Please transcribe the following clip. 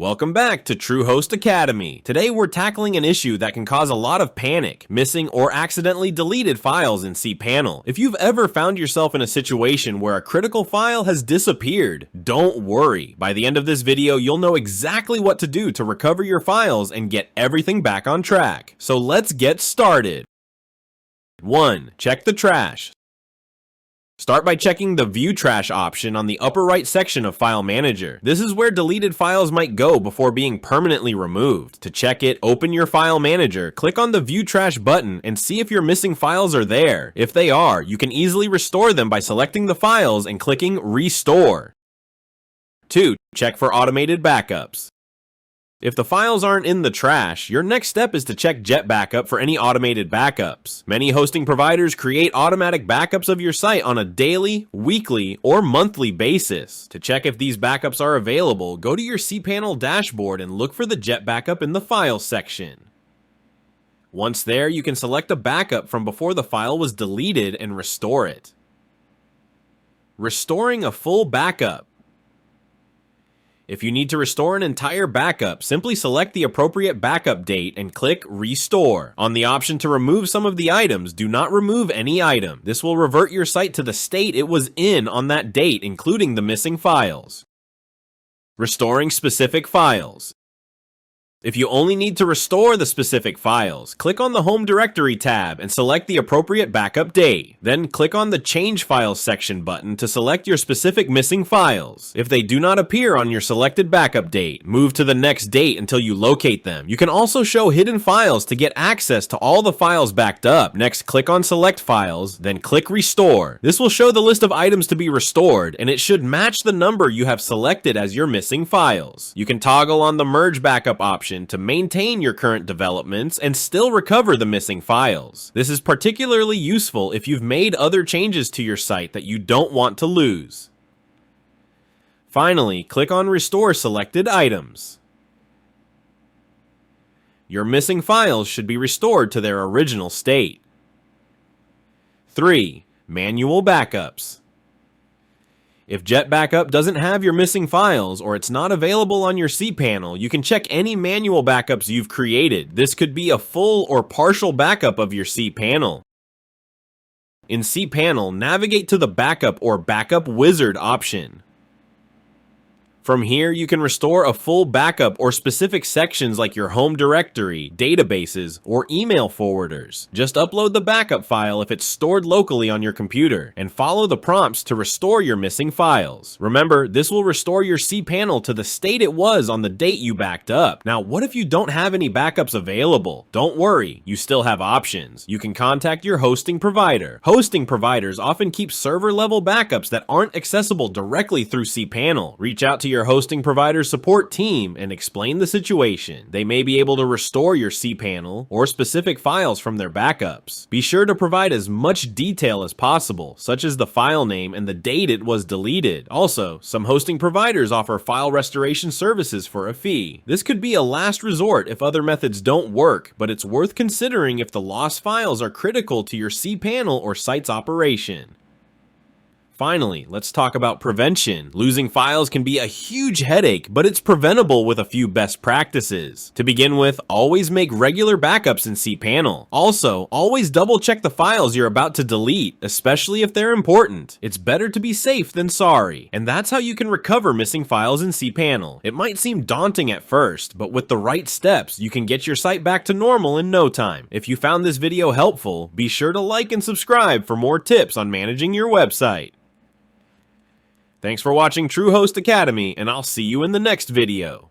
Welcome back to TrueHost Academy. Today we're tackling an issue that can cause a lot of panic, missing or accidentally deleted files in cPanel. If you've ever found yourself in a situation where a critical file has disappeared, don't worry. By the end of this video, you'll know exactly what to do to recover your files and get everything back on track. So let's get started. 1. Check the trash. Start by checking the View Trash option on the upper right section of File Manager. This is where deleted files might go before being permanently removed. To check it, open your File Manager, click on the View Trash button, and see if your missing files are there. If they are, you can easily restore them by selecting the files and clicking Restore. 2. Check for automated backups. If the files aren't in the trash, your next step is to check JetBackup for any automated backups. Many hosting providers create automatic backups of your site on a daily, weekly, or monthly basis. To check if these backups are available, go to your cPanel dashboard and look for the JetBackup in the Files section. Once there, you can select a backup from before the file was deleted and restore it. Restoring a full backup. If you need to restore an entire backup, simply select the appropriate backup date and click Restore. On the option to remove some of the items, do not remove any item. This will revert your site to the state it was in on that date, including the missing files. Restoring specific files. If you only need to restore the specific files, click on the Home Directory tab and select the appropriate backup date. Then click on the Change Files section button to select your specific missing files. If they do not appear on your selected backup date, move to the next date until you locate them. You can also show hidden files to get access to all the files backed up. Next, click on Select Files, then click Restore. This will show the list of items to be restored, and it should match the number you have selected as your missing files. You can toggle on the Merge Backup option to maintain your current developments and still recover the missing files. This is particularly useful if you've made other changes to your site that you don't want to lose. Finally, click on Restore Selected Items. Your missing files should be restored to their original state. 3. Manual backups. If JetBackup doesn't have your missing files or it's not available on your cPanel, you can check any manual backups you've created. This could be a full or partial backup of your cPanel. In cPanel, navigate to the Backup or Backup Wizard option. From here, you can restore a full backup or specific sections like your home directory, databases, or email forwarders. Just upload the backup file if it's stored locally on your computer, and follow the prompts to restore your missing files. Remember, this will restore your cPanel to the state it was on the date you backed up. Now, what if you don't have any backups available? Don't worry, you still have options. You can contact your hosting provider. Hosting providers often keep server-level backups that aren't accessible directly through cPanel. Reach out to your hosting provider support team and explain the situation. They may be able to restore your cPanel or specific files from their backups. Be sure to provide as much detail as possible, such as the file name and the date it was deleted. Also, some hosting providers offer file restoration services for a fee. This could be a last resort if other methods don't work, but it's worth considering if the lost files are critical to your cPanel or site's operation. Finally, let's talk about prevention. Losing files can be a huge headache, but it's preventable with a few best practices. To begin with, always make regular backups in cPanel. Also, always double check the files you're about to delete, especially if they're important. It's better to be safe than sorry, and that's how you can recover missing files in cPanel. It might seem daunting at first, but with the right steps, you can get your site back to normal in no time. If you found this video helpful, be sure to like and subscribe for more tips on managing your website. Thanks for watching TrueHost Academy, and I'll see you in the next video.